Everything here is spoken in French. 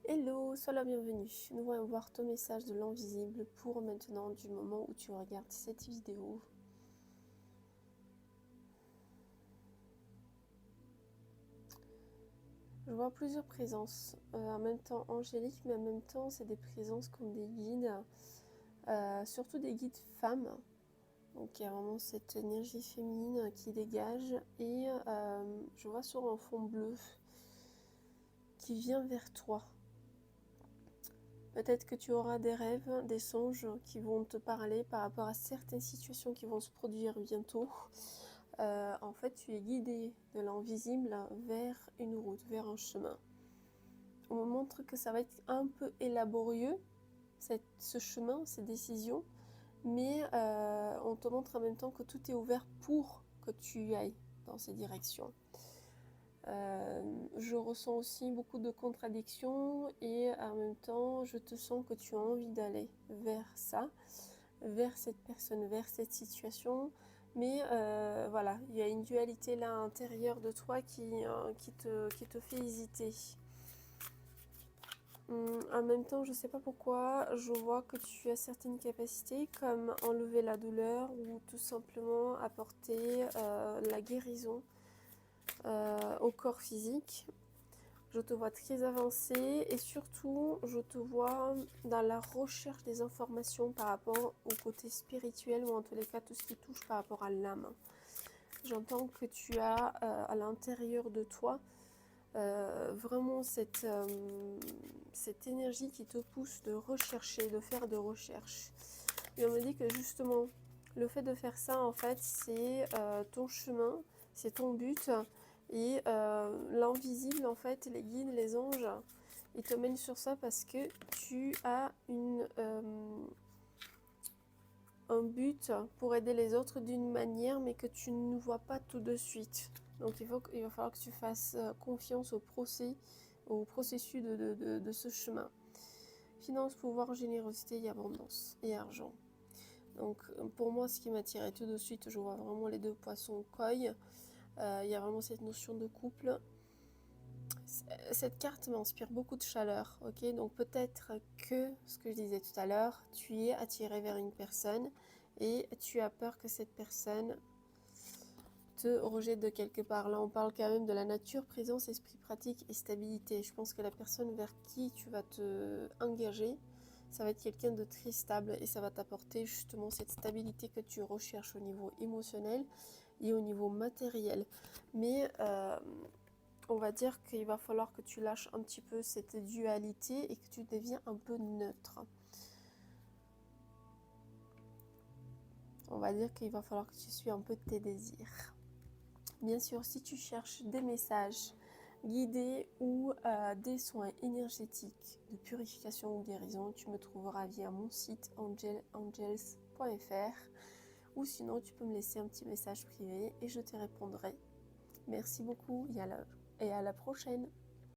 Hello, sois la bienvenue. Nous voyons voir ton message de l'invisible pour maintenant du moment où tu regardes cette vidéo. Je vois plusieurs présences, en même temps angéliques, mais en même temps c'est des présences comme des guides, surtout des guides femmes. Donc il y a vraiment cette énergie féminine qui dégage et je vois sur un fond bleu qui vient vers toi. Peut-être que tu auras des rêves, des songes qui vont te parler par rapport à certaines situations qui vont se produire bientôt. En fait, tu es guidé de l'invisible vers une route, vers un chemin. On me montre que ça va être un peu élaborieux, ce chemin, ces décisions, mais on te montre en même temps que tout est ouvert pour que tu ailles dans ces directions. Je ressens aussi beaucoup de contradictions et en même temps je te sens que tu as envie d'aller vers ça, vers cette personne, vers cette situation, mais voilà, il y a une dualité là à l'intérieur de toi qui te fait hésiter. En même temps, je sais pas pourquoi, je vois que tu as certaines capacités comme enlever la douleur ou tout simplement apporter la guérison au corps physique. Je te vois très avancé et surtout, je te vois dans la recherche des informations par rapport au côté spirituel ou en tous les cas tout ce qui touche par rapport à l'âme. J'entends que tu as à l'intérieur de toi vraiment cette énergie qui te pousse de rechercher, de faire de recherches. Et on me dit que justement, le fait de faire ça, en fait, c'est ton chemin, c'est ton but. Et l'invisible, en fait, les guides, les anges, ils te mènent sur ça parce que tu as un but pour aider les autres d'une manière, mais que tu ne vois pas tout de suite. Donc il va falloir que tu fasses confiance au processus de ce chemin. Finance, pouvoir, générosité et abondance et argent. Donc pour moi, ce qui m'attirait tout de suite, je vois vraiment les deux poissons koi. Il y a vraiment cette notion de couple. Cette carte m'inspire beaucoup de chaleur, ok? Donc peut-être que, ce que je disais tout à l'heure, tu es attiré vers une personne et tu as peur que cette personne te rejette de quelque part. Là, on parle quand même de la nature, présence, esprit pratique et stabilité. Je pense que la personne vers qui tu vas te engager, ça va être quelqu'un de très stable et ça va t'apporter justement cette stabilité que tu recherches au niveau émotionnel et au niveau matériel. Mais on va dire qu'il va falloir que tu lâches un petit peu cette dualité et que tu deviens un peu neutre. On va dire qu'il va falloir que tu suives un peu tes désirs. Bien sûr, si tu cherches des messages guidés ou des soins énergétiques de purification ou guérison, tu me trouveras via mon site angels.fr ou sinon tu peux me laisser un petit message privé et je te répondrai. Merci beaucoup et à la prochaine.